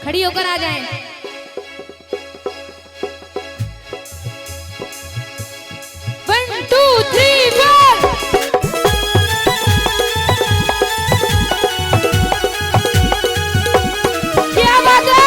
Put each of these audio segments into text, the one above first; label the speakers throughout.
Speaker 1: खड़ी होकर आ जाएं। One two three four. क्या बात है।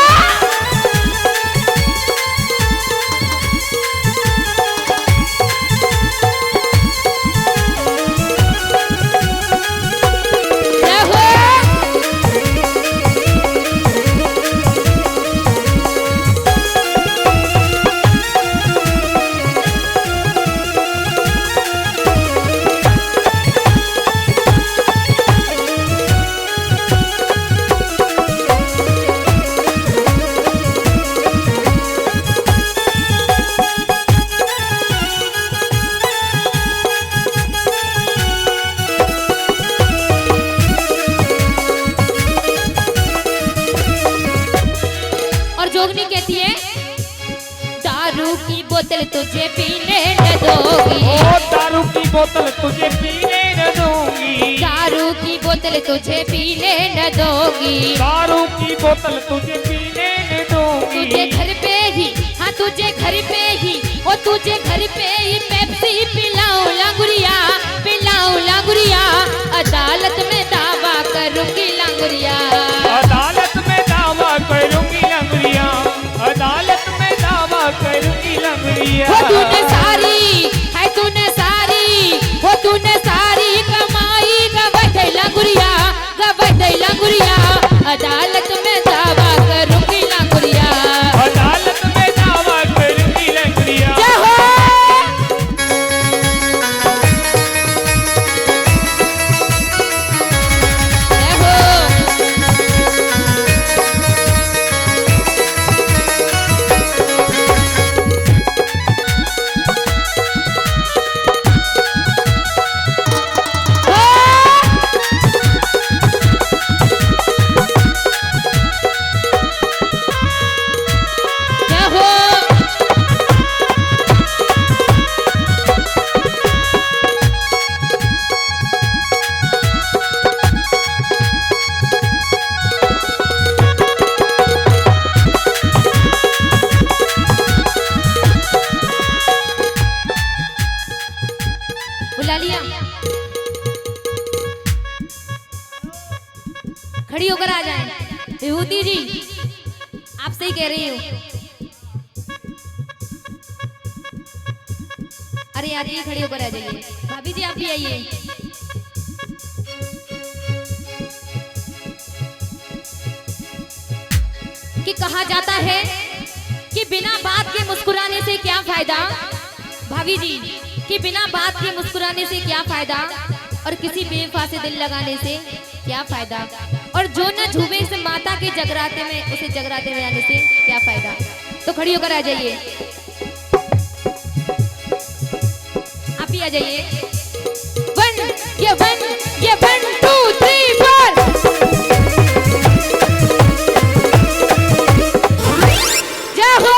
Speaker 1: जोगनी कहती है दारू की बोतल तुझे पीने न दूंगी।
Speaker 2: ओ दारू की बोतल तुझे पीने न दूंगी।
Speaker 1: दारू की बोतल तुझे पीने न दूंगी।
Speaker 2: दारू की बोतल तुझे पीने न दूंगी।
Speaker 1: तुझे घर पे ही, हाँ तुझे घर पे ही, ओ तुझे घर पे ही पेप्सी पिलाऊं लांगुरिया, पिलाऊं लांगुरिया। अदालत में दावा करूंगी लांगुरिया।
Speaker 2: अदालत में दावा करूंगी लंगड़िया। अदालत में दावा करूंगी लंगड़िया।
Speaker 1: हो तूने सारी, है तूने सारी, हो तूने सारी कमाई गवै लांगुरिया, गवै लांगुरिया। अदालत में दावा करूंगी लांगुरिया।
Speaker 2: अदालत में दावा करूंगी लंगड़िया।
Speaker 1: जय हो। जय हो। जय हो। बुला लिया। खड़ी होकर आ जाएं। विभूति जी आप सही कह रही हो। अरे यार ये खड़ी होकर आ जाइए। भाभी जी आप भी आइए। कि कहा जाता है कि बिना बात के मुस्कुराने से क्या फायदा। भाभी जी कि बिना बात के मुस्कुराने से क्या फायदा, और किसी बेवफा से दिल लगाने से क्या फायदा, और जो न झूमे से माता के जगराते में उसे जगराते में आने से क्या फायदा। तो खड़ी होकर आ जाइए। आप ही आ जाइए। ये वन टू थ्री फोर। जय हो।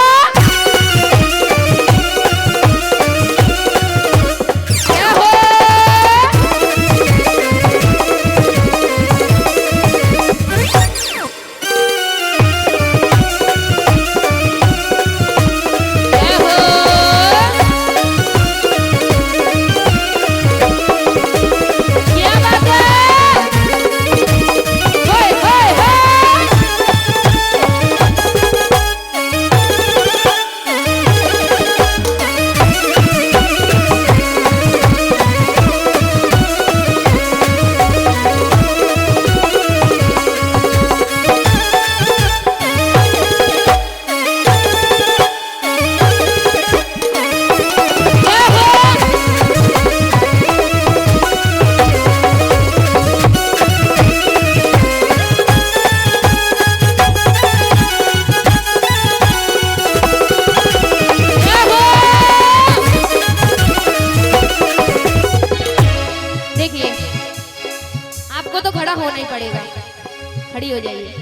Speaker 1: खड़ी हो जाइए,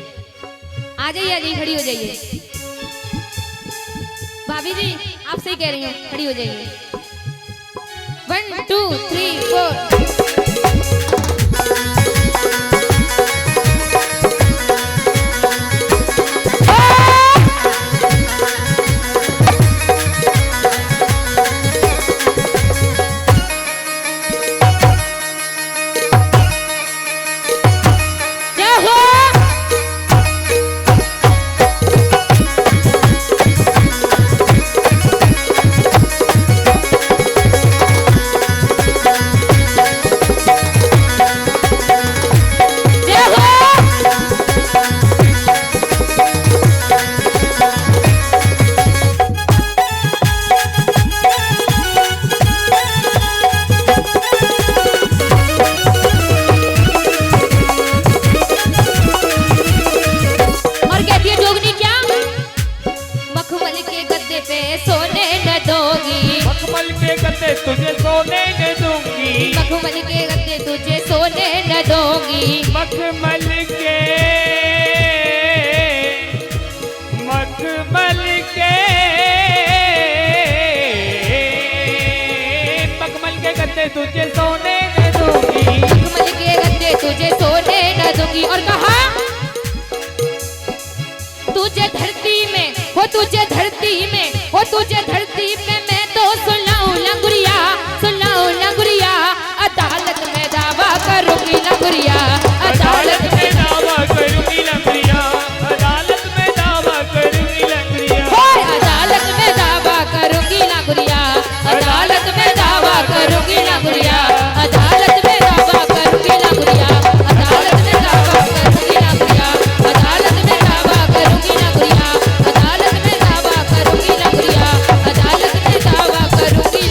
Speaker 1: आ जाइए आ जाइए, खड़ी हो जाइए। भाभी जी आप सही कह रही हैं, खड़ी हो जाइए। 1 2 3 4।
Speaker 2: गद्दे तुझे सोने न दूंगी,
Speaker 1: मखमल के गद्दे तुझे सोने न दूंगी,
Speaker 2: मखमल के मखमल के गद्दे तुझे सोने न दूंगी,
Speaker 1: मखमल के गद्दे तुझे सोने न दूंगी। और कहा तुझे धरती में हो, तुझे धरती में हो, तुझे धरती में मैं तो सुनाऊं लंगुरिया, सुनाऊं लंगुरिया, अदालत में दावा करूंगी लंगुरिया, अदालत में
Speaker 2: दावा करूंगी लंगुरिया, अदालत में दावा करूंगी लंगुरिया,
Speaker 1: अदालत में दावा करूंगी लंगुरिया, अदालत में दावा करूंगी लंगुरिया, अदालत में दावा करूंगी लंगुरिया, अदालत में दावा करूंगी लंगुरिया, अदालत में दावा करूंगी लंगुरिया, अदालत में दावा करूंगी लंगुरिया, अदालत में दावा करूंगी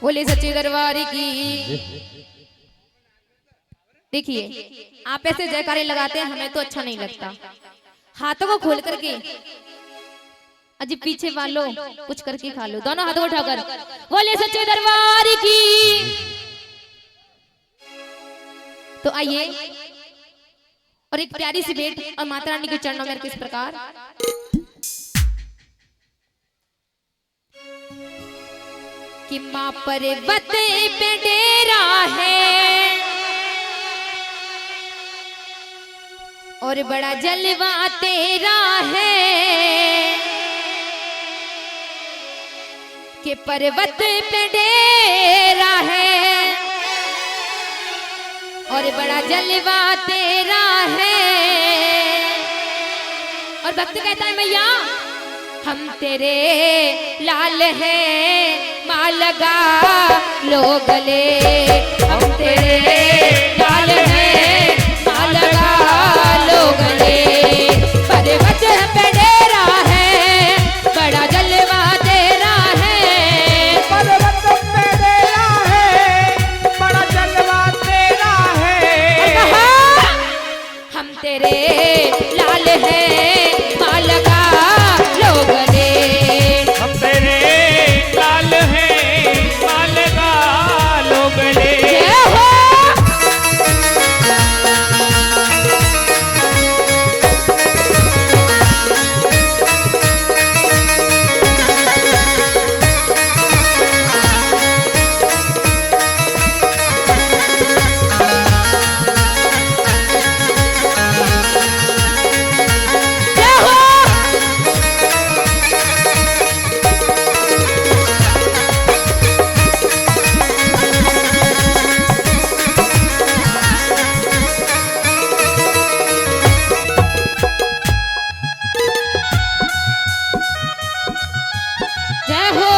Speaker 1: बोले सच्चे दरबार की। देखिए आप ऐसे जयकारे लगाते हैं, हमें तो अच्छा नहीं लगता। हाथों को खोल करके अजी पीछे वालों कुछ करके खा लो, दोनों हाथों उठाकर बोले सच्चे दरबार की। तो आइए और एक प्यारी सी भेंट और माता रानी के चरणों में किस प्रकार। कि माँ पर्वत पे डेरा है और बड़ा जलवा तेरा है, कि पर्वत पे डेरा है और बड़ा जलवा तेरा है। और भक्त कहता है मैया हम तेरे लाल हैं, माँ लगा लो गले, हम तेरे लाल हैं, माँ लगा लो गले। पर्वत पे डेरा है बड़ा जलवा तेरा है,
Speaker 2: पर्वत पे डेरा है बड़ा जलवा तेरा है।
Speaker 1: और कहा हम तेरे लाल हैं, माँ लगा लो गले,
Speaker 2: हम तेरे लाल हैं, माँ लगा लो गले।
Speaker 1: जय हो। जय हो। जय हो।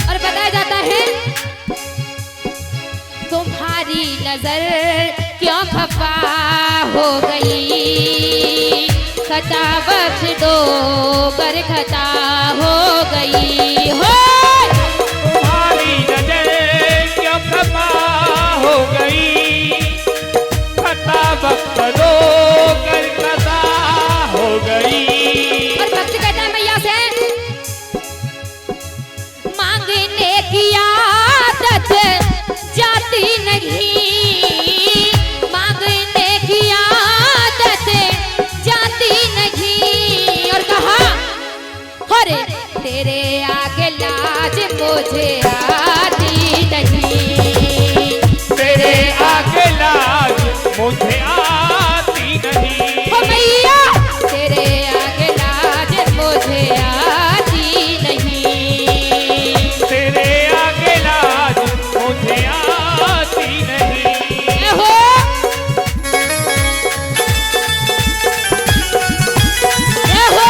Speaker 1: और बताया जाता है तुम्हारी नजर क्यों खफा हो गई, खता बख्श दो कर खता हो गई हो।
Speaker 2: तुम्हारी नजर क्यों खफा हो गई, खता वक्त दो कर खता हो गई।
Speaker 1: और भक्त कहता है मैया से मांगने की आदत जाती नहीं, मांगने की आदत जाती नहीं। और कहा अरे तेरे आगे लाज मुझे आती नहीं,
Speaker 2: तेरे आगे लाज मुझे आती नहीं,
Speaker 1: हो मैया तेरे आगे लाज मुझे आती नहीं।
Speaker 2: तेरे आगे लाज मुझे आती नहीं।
Speaker 1: जय हो। जय हो।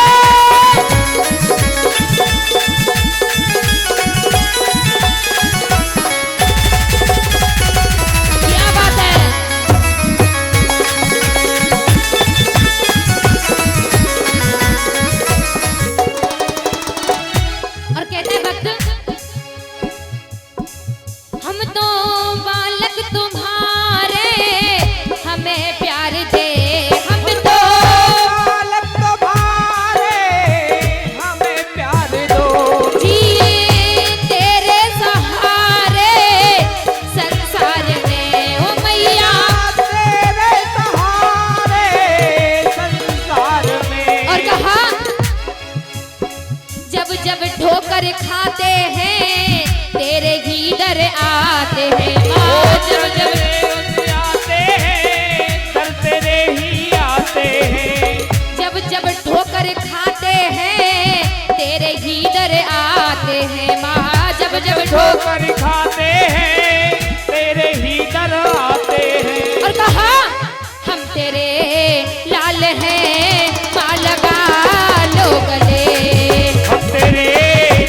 Speaker 1: हैं माँ। जब जब
Speaker 2: आते हैं दर तेरे ही आते हैं।
Speaker 1: जब जब ठोकर खाते हैं तेरे ही दर आते हैं माँ। जब जब
Speaker 2: ठोकर खाते हैं तेरे ही दर आते हैं।
Speaker 1: और कहा हम तेरे लाल हैं माँ लगा लो गले।
Speaker 2: हम तेरे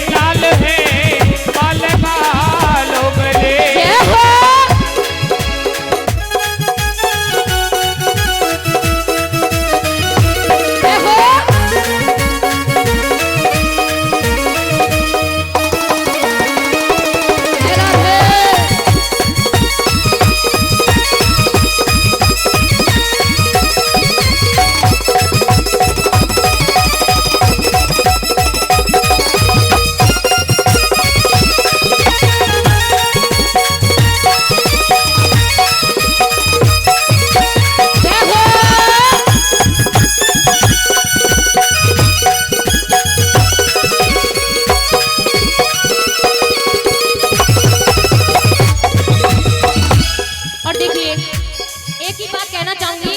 Speaker 2: लाल हैं माँ लगा लो गले।
Speaker 1: जय हो जय हो जय राधे। जय हो और देखिए एक ही बात कहना चाहूंगी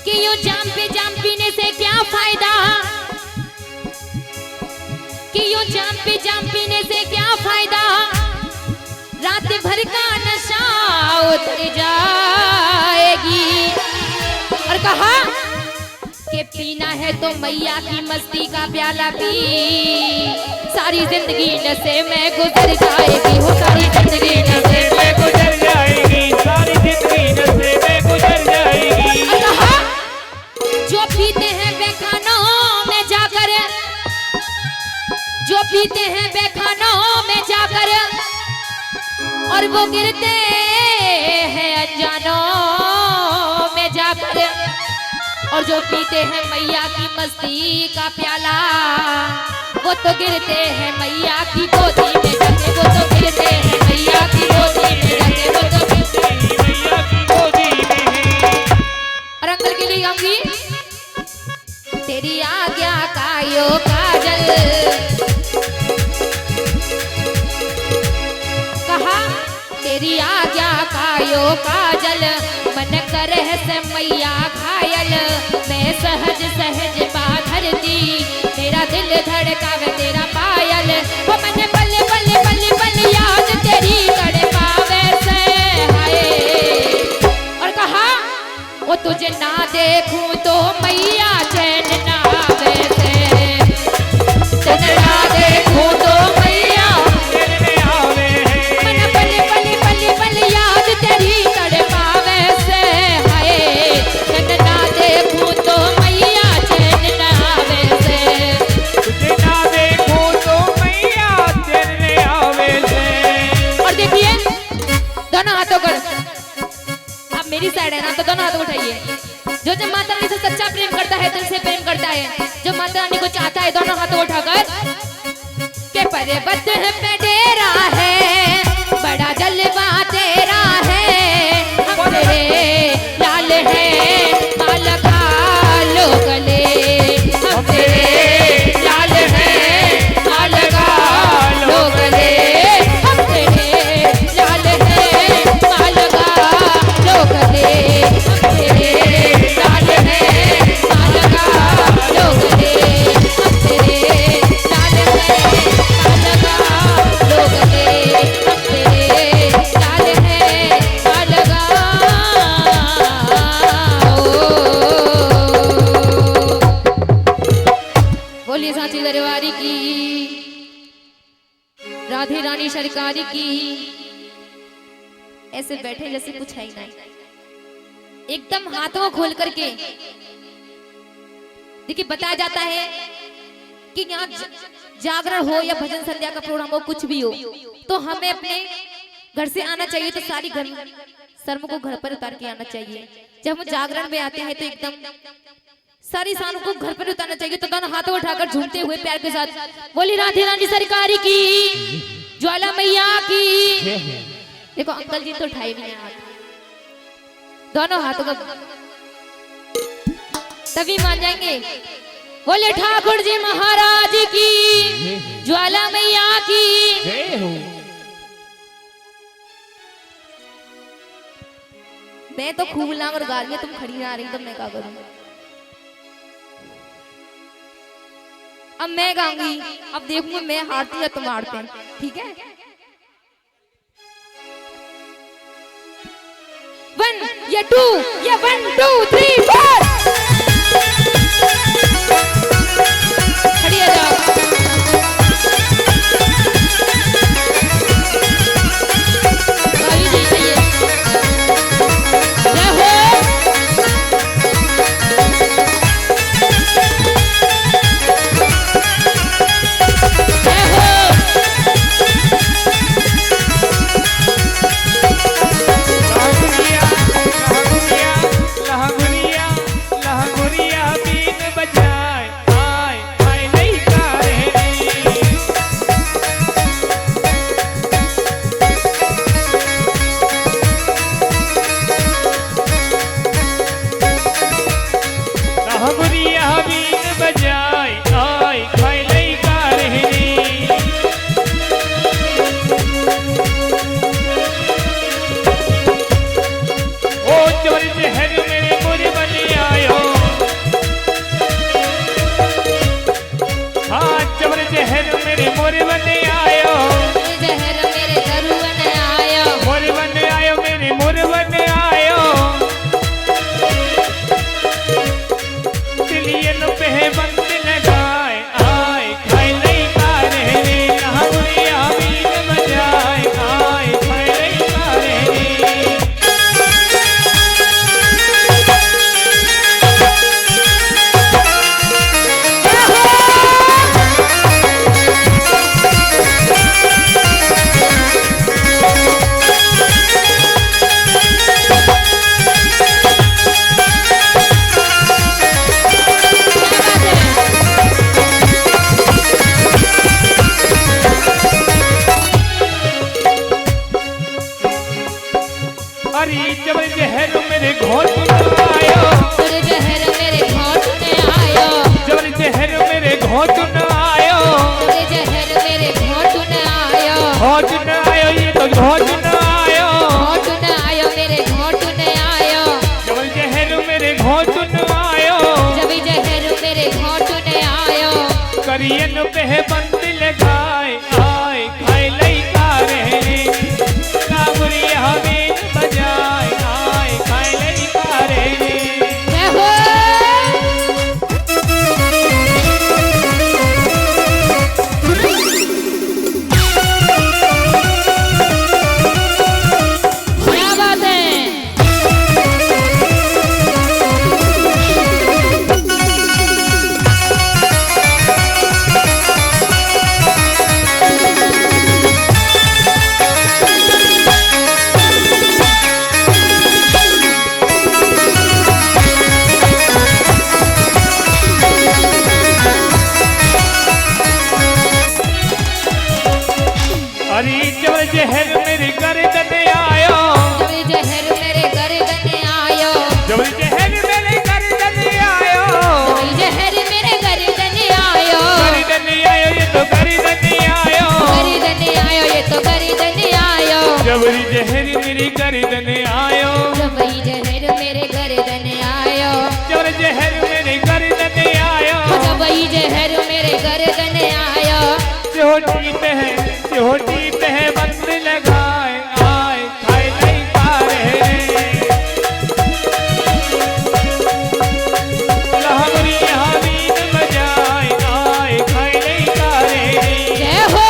Speaker 1: कि यूं जाम पे जाम पीने से क्या फायदा, कि यूं जाम पे जाम पीने से क्या फायदा, रात भर का नशा उतर जाएगी। और कहा कि पीना है तो मैया की मस्ती का प्याला पी, सारी जिंदगी नशे में गुजर जाएगी हो, सारी जिंदगी नशे में
Speaker 2: गुजर जाएगी, सारी जिंदगी नशे में गुजर जाएगी।
Speaker 1: और कहा जो पीते हैं बेखानों में जाकर, जो पीते हैं बेखानों में जाकर, और वो गिरते हैं अनजानों में जाकर, और जो पीते हैं मैया की मस्ती का प्याला, वो तो गिरते हैं मैया की गोदी में जाके, वो तो गिरते हैं मैया की गोदी में जाके, वो तो गिरते हैं
Speaker 2: मैया की गोदी में।
Speaker 1: और अंकल के लिए गाऊंगी तेरी आज्ञा का यो काजल। कहा तेरी आज्ञा का यो काजल, मन करे से मैया घायल, मैं सहज सहज बाधर दी, मेरा दिल धड़कावे तेरा पायल, वो मैंने बल्ले बल्ले बल्ले बल्ले याद तेरी कर पावे से हाय। और कहा वो तुझे ना देखूं तो मैया चैन ना आवे से, तुझे ना देखूं तो मैया
Speaker 2: चैन में आवे हैं।
Speaker 1: मन बल्ले बल्ले बल्ले बल्ले याद तेरी कर पावे से हाय। तुझे ना देखूं तो मैया चैन ना आवे से,
Speaker 2: तुझे ना देखूं तो मैया चैन में आवे से।
Speaker 1: और देखिए दोनों हाथों कर, आप मेरी साइड है ना तो दोनों हाथ उठाइए। जो जब माता रानी से सच्चा प्रेम करता है, दिल से प्रेम करता है, जो माता रानी को चाहता है, दोनों हाथों उठाकर के पर्वत पे डेरा है, बड़ा जलवा तेरा है, हम तेरे लाल है माँ लगा लो गले, हम तेरे लाल है माँ लगा लो गले, हम तेरे लाल है माँ लगा लो गले, हम तेरे लाल है माँ लगा लो गले, हम तेरे लाल है माँ लगा लो गले, हम तेरे लाल है माँ लगा। बोलिए सांची दरबारी की, राधे रानी सरकारी की। ऐसे बैठे जैसे कुछ है ही नहीं, एकदम हाथों खोल करके। देखिए बताया जाता है कि यहाँ जागरण हो या भजन संध्या का प्रोग्राम हो, कुछ भी हो, तो हमें अपने घर से आना चाहिए तो सारी घर शर्म को घर पर उतार के आना चाहिए। जब हम जागरण में आते हैं तो एकदम सारी शान को घर पर उतारना चाहिए। तो दोनों हाथों उठाकर झूमते हुए प्यार के साथ बोली राधे रानी सरकारी की, ज्वाला मैया की। देखो अंकल जी तो उठाए भी नहीं हाथ, दोनों हाथों का तभी मान जाएंगे। बोले ठाकुर जी महाराज की, ज्वाला मैया की। मैं तो खूब लांग और गा रही है, तुम खड़ी ना आ रही, तो मैं क्या करूं? अब मैं गाऊंगी, अब देखूंगी मैं हारती या तुम हारते, ठीक है? 1 या 2 या 1 2 3 4 खड़ी आ जाओ। भाभी जी चाहिए। जय हो। जय हो।
Speaker 2: लहंगुरिया लहंगुरिया बीन बजाए आए आए नहीं कारे। लहंगुरिया बीन बजाए आए आए नहीं कारे। ओ चोर जहर मेरे मुझ बन आयो। हाँ चोर जहर मेरे मुझ बन आयो।
Speaker 1: जहर मेरे दरुवन आयो।
Speaker 2: मुझ बन आयो मेरे मुझ बन आयो। दिलियन पे बंद लगाए आए खाए नहीं कारे। लहंगुरिया बीन बजाए आए खाए नहीं कारे। अरे जबर जहर मेरे घोट में आयो।
Speaker 1: तेरे जहर मेरे घोट में आयो।
Speaker 2: जबर जहर मेरे घोट में आयो।
Speaker 1: तेरे जहर मेरे घोट में आयो।
Speaker 2: घोट में आयो ये तो घोट में आयो।
Speaker 1: घोट में आयो मेरे घोट में आयो।
Speaker 2: जबर जहर मेरे घोट में आयो।
Speaker 1: जब जहर मेरे घोट में आयो।
Speaker 2: करियन पे बंद लगाए आए खाए लई कारे। लहंगुरिया बीन बजाए आए खाए लई कारे।
Speaker 1: जय हो। क्या बात है?
Speaker 2: अरे जबर जहर मेरे गर्दन आयो।
Speaker 1: जब जहर मेरे गर्दन आयो।
Speaker 2: जबर जहर मेरे गर्दन आयो।
Speaker 1: जब जहर मेरे गर्दन आयो।
Speaker 2: गर्दन आयो ये तो गर्दन आयो।
Speaker 1: गर्दन आयो ये तो गर्दन आयो।
Speaker 2: जबरी जहर मेरी गर्दन आयो।
Speaker 1: जब जहर मेरे गर्दन आयो।
Speaker 2: जबर जहर मेरे गर्दन आयो।
Speaker 1: जब जहर मेरे गर्दन आयो।
Speaker 2: चोटी पे बंद लगाए आए खाए नहीं कारे। लहंगुरिया बीन बजाए आए खाए नहीं कारे।
Speaker 1: जय हो।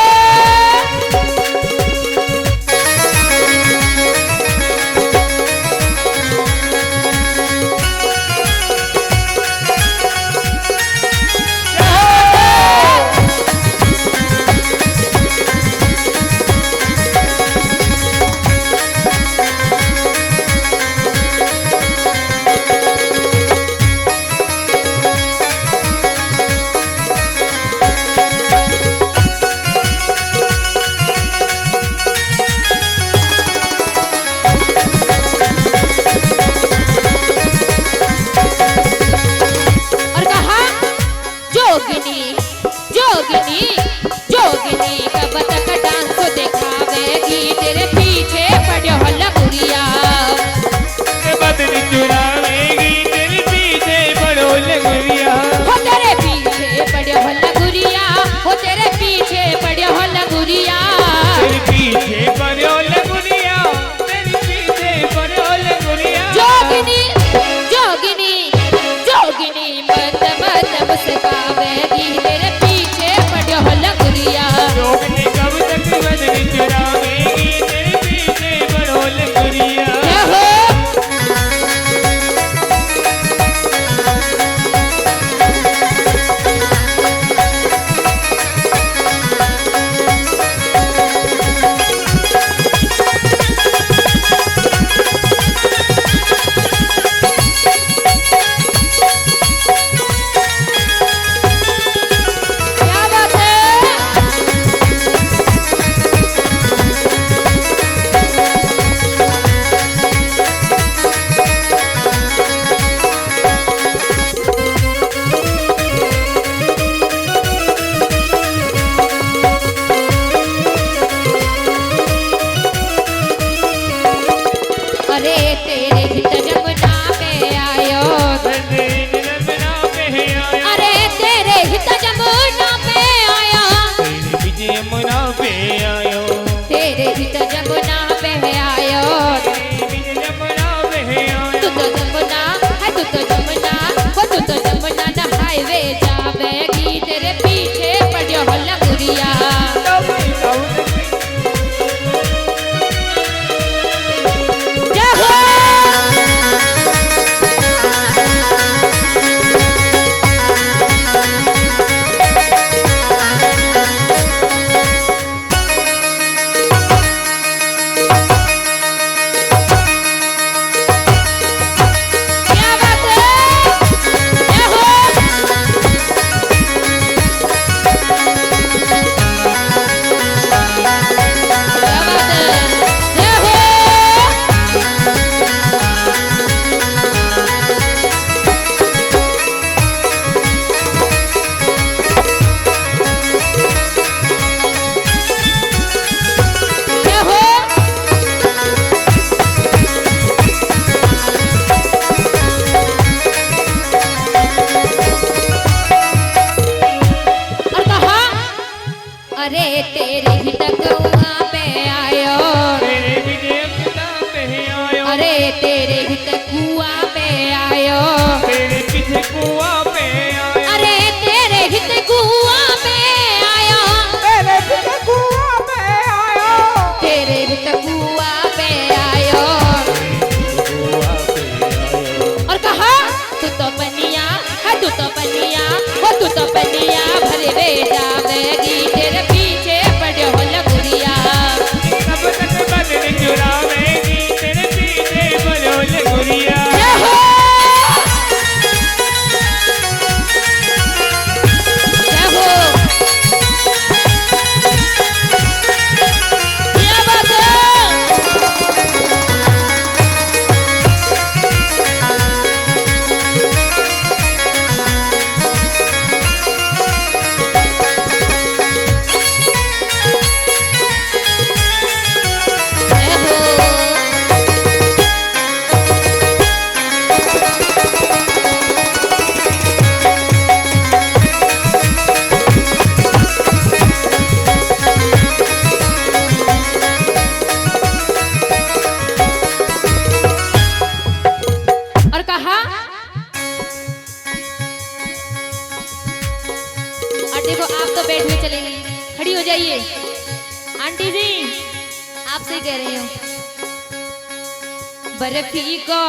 Speaker 1: आयो,
Speaker 2: तेरे पीछे कुआं पे आया,
Speaker 1: अरे तेरे हित कुआं पे आयो,
Speaker 2: तेरे पीछे कुआं पे आया,
Speaker 1: तेरे हित कुआं पे आयो।
Speaker 2: कुआं पे आया।
Speaker 1: और कहा तू तो पनिया है, तू तो पनिया हो, तू तो पनिया भरवे जावेगी, तेरे पीछे पड़े हो लगुड़िया।
Speaker 2: सब तक बदन चुरावेगी, तेरे पीछे बरोल गुड़िया।
Speaker 1: जय हो, जय हो, क्या बात है। जय हो, और कहा और देखो आप तो बैठ में चलेंगी, खड़ी हो जाइए। आंटी जी आपसे ही कह रही हूँ। बर्फी को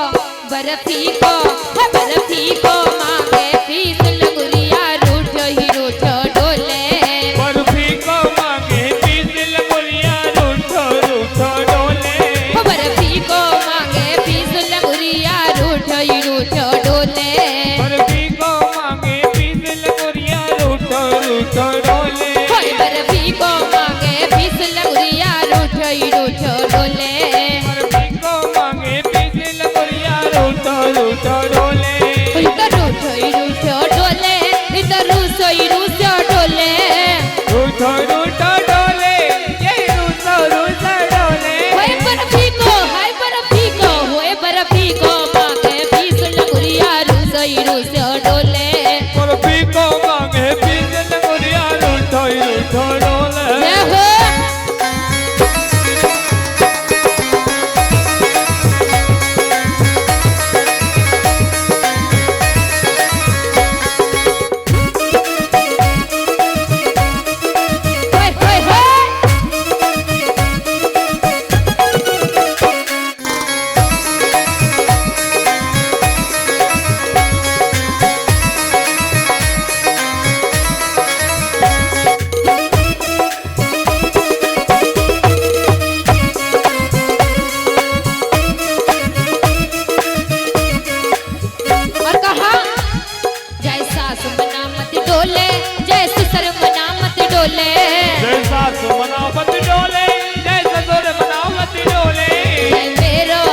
Speaker 1: बर्फी को है, बर्फी को मांगे फीस लगुरिया, रूठो ही रूठो डोले।
Speaker 2: बर्फी को मांगे पीस लगुरिया, रूठो रूठो डोले।
Speaker 1: हो बर्फी को मांगे फीस लगुरिया, रूठो ही रूठो डोले।
Speaker 2: बर्फी को मांगे पीस लगुरिया, रूठो रूठो डोले।
Speaker 1: होय बर्फी को मांगे फीस लगुरिया, रूठो ही रूठो डोले।
Speaker 2: बर्फी को मांगे पीस लगुरिया, रूठो रूठो डोले।
Speaker 1: इधर रूठो ही रूठो डोले, इधर रूसो ही रूसो डोले।
Speaker 2: रूठो रूठो डोले, ये रूठो रूठो डोले।
Speaker 1: होय बर्फी को, हाय बर्फी को, होय बर्फी को मांगे फीस लगुरिया, रूसो ही रूसो डोले।
Speaker 2: बर्फी को मांगे पीस लगुरिया, रूठो रूठो डोले।
Speaker 1: जय हो, होय होय होय। और कहा जय सास मना मत डोले, जय ससुर मना मत डोले।
Speaker 2: जैसा सुमनावत डोले, जैसा सुर मनावत डोले।
Speaker 1: जय मेरो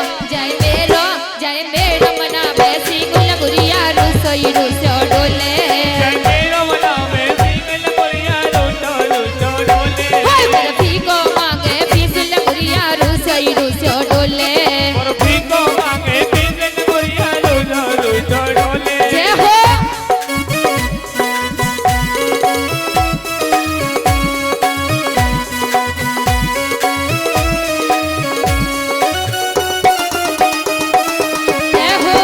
Speaker 1: जय मेरो मना वैसी गुलगुरिया, रूसोई रूसो डोले।
Speaker 2: जय मेरो मनावे सिंह लगुरिया, रूठो रूठो डोले।
Speaker 1: होय बर्फी को मांगे फीस लगुरिया, रूसोई रूसो डोले।
Speaker 2: बर्फी को मांगे पीस लगुरिया, रूठो रूठो डोले।
Speaker 1: जय हो, जय हो,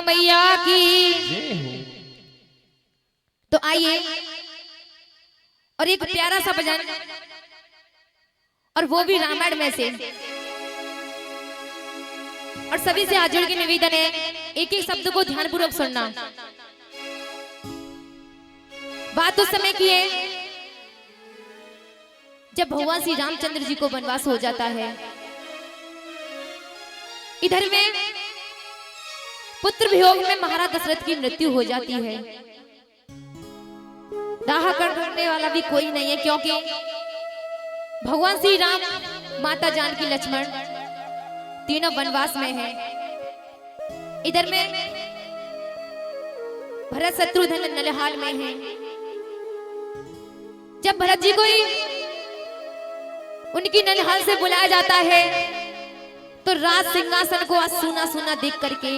Speaker 1: मैया की।
Speaker 2: जय हो।
Speaker 1: तो आइए और एक प्यारा सा भजन, और वो भी रामायण में से। और सभी से हाथ जोड़ के निवेदन है, एक एक शब्द को ध्यानपूर्वक सुनना। बात उस समय की है जब भगवान श्री रामचंद्र जी को वनवास हो जाता है। इधर में पुत्र वियोग में महाराज दशरथ की मृत्यु हो जाती है। दाह करने वाला भी कोई नहीं है, क्योंकि भगवान श्री राम, माता जानकी, लक्ष्मण तीनों वनवास में हैं। इधर में भरत शत्रुघ्न नलहाल में हैं। जब भरत जी को ही उनकी नलहाल से बुलाया जाता है तो राज सिंहासन को आज सूना सूना देख करके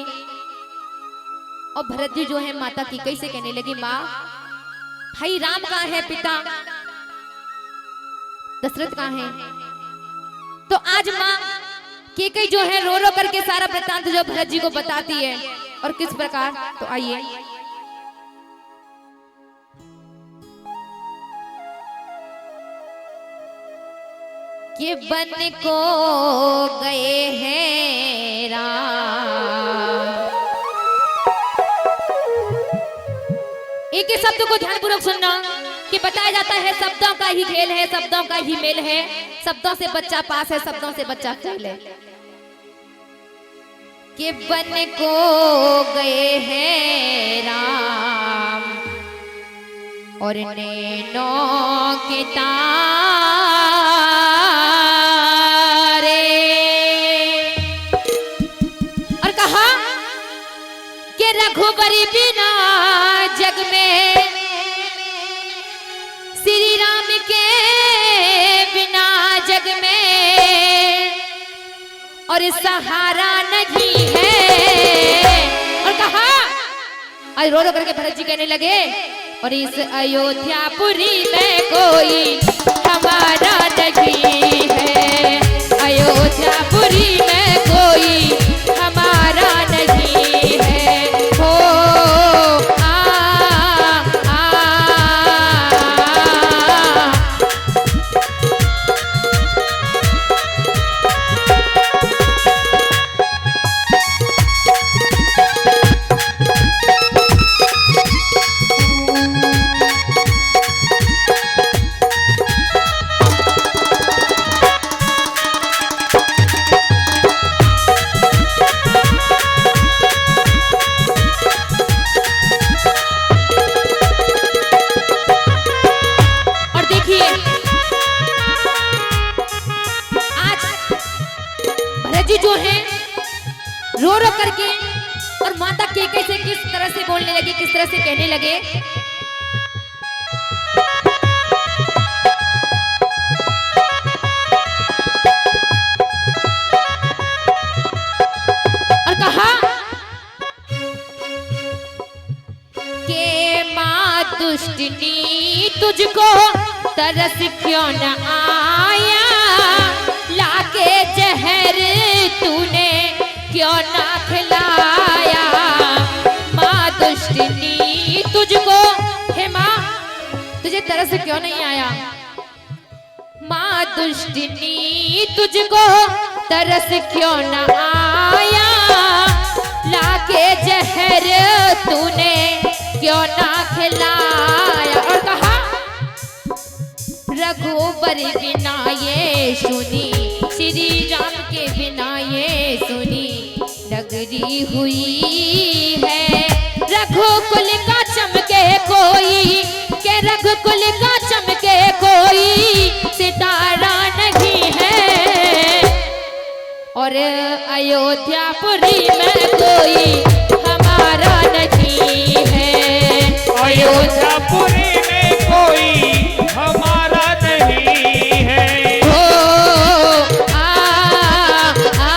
Speaker 1: और भरत जी जो है माता की कैसे कहने लगी, माँ भाई राम कहाँ है, पिता दशरथ कहाँ है। तो आज माँ कैकेयी जो है रो रो करके सारा वृत्तांत जो भरत जी को बताती है, और किस प्रकार। तो आइए कि बन को गए हैं राम। एक ही शब्द को ध्यानपूर्वक सुनना कि बताया जाता है शब्दों का ही खेल है, शब्दों का ही मेल है, शब्दों से बच्चा पास है, शब्दों से बच्चा फेल है। कि बन को गए हैं राम और नैनों के तारे, और कहा कि रघुबरी बिना जग में, श्री राम के बिना जग में और सहारा नहीं है। और कहा, आज रो रो करके भरत जी कहने लगे, और इस अयोध्यापुरी में कोई हमारा नहीं है, अयोध्यापुरी में कोई हमारा नहीं है। हो जो है रो रो करके और माता कैकेयी से किस तरह से बोलने लगे, किस तरह से कहने लगे। और कहा के माँ दुष्टनी तुझको तरस क्यों न आया, लाके जहर तूने क्यों ना खिलाया। माँ दुष्टनी तुझको, हे माँ तुझे तरस क्यों नहीं आया। माँ दुष्टनी तुझको तरस क्यों ना आया, लाके जहर तूने क्यों ना खिलाया। और कहा रघुबर बिना ये सुनी, श्री राम के बिना ये सुनी नगरी हुई है। रघुकुल का चमके कोई, के रघुकुल का चमके कोई सितारा नहीं है, और अयोध्यापुरी में कोई हमारा नहीं है,
Speaker 2: अयोध्यापुरी में कोई हमारा नहीं है।
Speaker 1: हो आ आ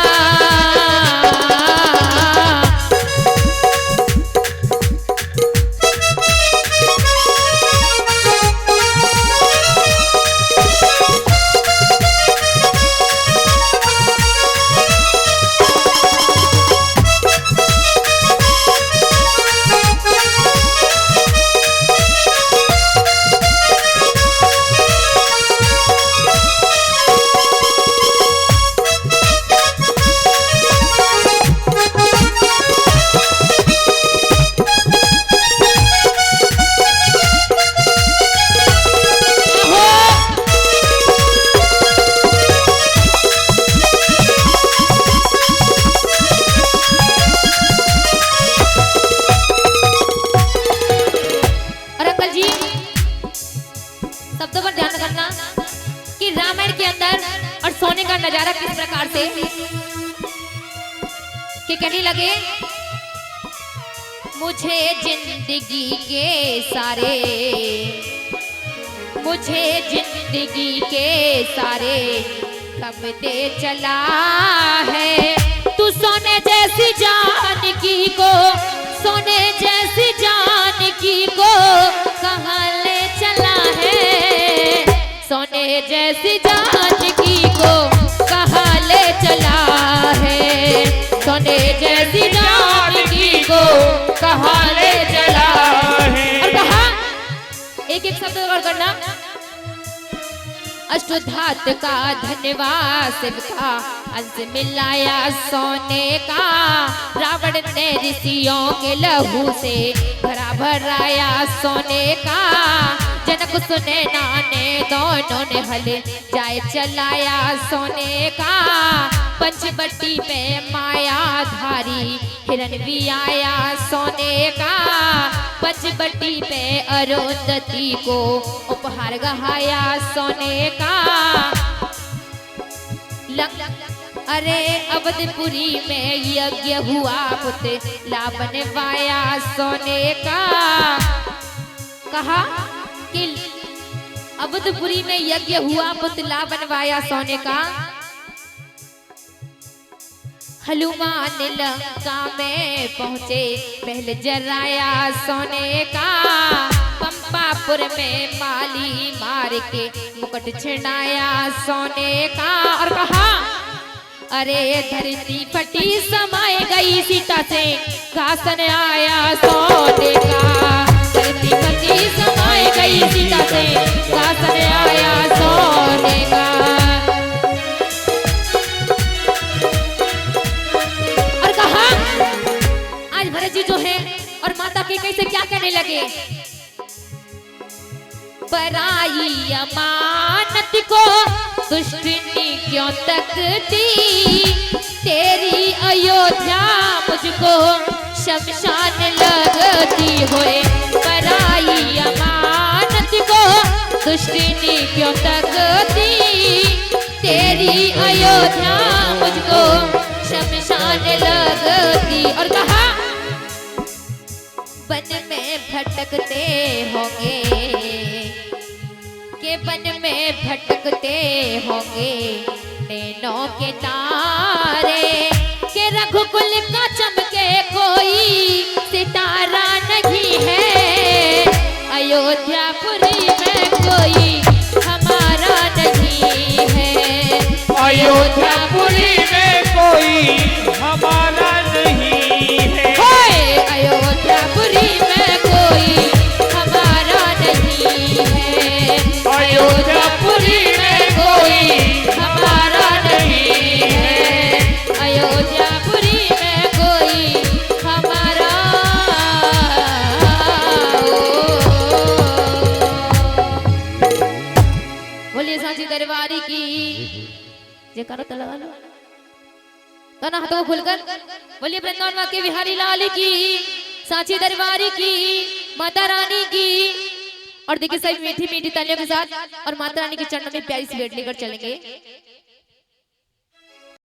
Speaker 1: नजारा किस प्रकार से कि कहने लगे, मुझे जिंदगी के सारे, मुझे जिंदगी के सारे कब दे चला है, तू सोने जैसी जानकी को, सोने जैसी जानकी को कहाँ ले चला है, सोने जैसी जानकी को कहाँ ले चला है, सोने जैसी जानकी को कहाँ ले चला है। और कहा एक एक शब्द और करना, अष्टधात का धन्यवाद शिवका अंश मिलाया सोने का, रावण ने ऋषियों के लहू से भरा भराया सोने का, जनक सुने नाने दोनों ने हल जाए चलाया सोने का, पंचवटी पे माया धारी हिरण भी आया सोने का, पंचवटी पे अरुंधति को उपहार गहाया सोने का, अरे अवधपुरी में यज्ञ हुआ पुतला बनवाया सोने का, कहा कि अवधपुरी में यज्ञ हुआ पुतला बनवाया सोने का, हनुमान लंका में पहुंचे पहले जराया सोने का, पंपापुर में माली मार के मुकुट छिड़ाया सोने का, और कहा अरे धरती फटी समाए गई सीता से घासन आया सोने का, धरती फटी समाए गई सीता से घासन आया सोने का। और कहा आज भरत जी जो है और माता के कैसे क्या कहने लगे, पराई अमानत को दुष्टनी क्यों तकती, तेरी अयोध्या मुझको शमशान लगती होए, पराई अमानत को दुष्टनी क्यों तकती, तेरी अयोध्या मुझको शमशान लगती। और कहा वन में भटकते होंगे, के वन में भटकते होंगे नैनों के तारे, के रघुकुल का चमके कोई सितारा नहीं है, अयोध्यापुरी में कोई हमारा नहीं है,
Speaker 2: अयोध्यापुरी में कोई हमारा नहीं है,
Speaker 1: अयोध्यापुरी में कोई हमारा नहीं है, अयोध्यापुरी में कोई हमारा नहीं है, अयोध्यापुरी में कोई हमारा। बोलिए सांची दरबारी की जे करो तो लगा लो तना हाथों खुलकर, बोलिए वृंदावन माँ के बिहारी लाल की, सांची दरबारी की, माता रानी की। और देखिए सभी मीठी मीठी तालियों के साथ और माता रानी के चरणों में प्यारी सी भेंट लेकर चलेंगे।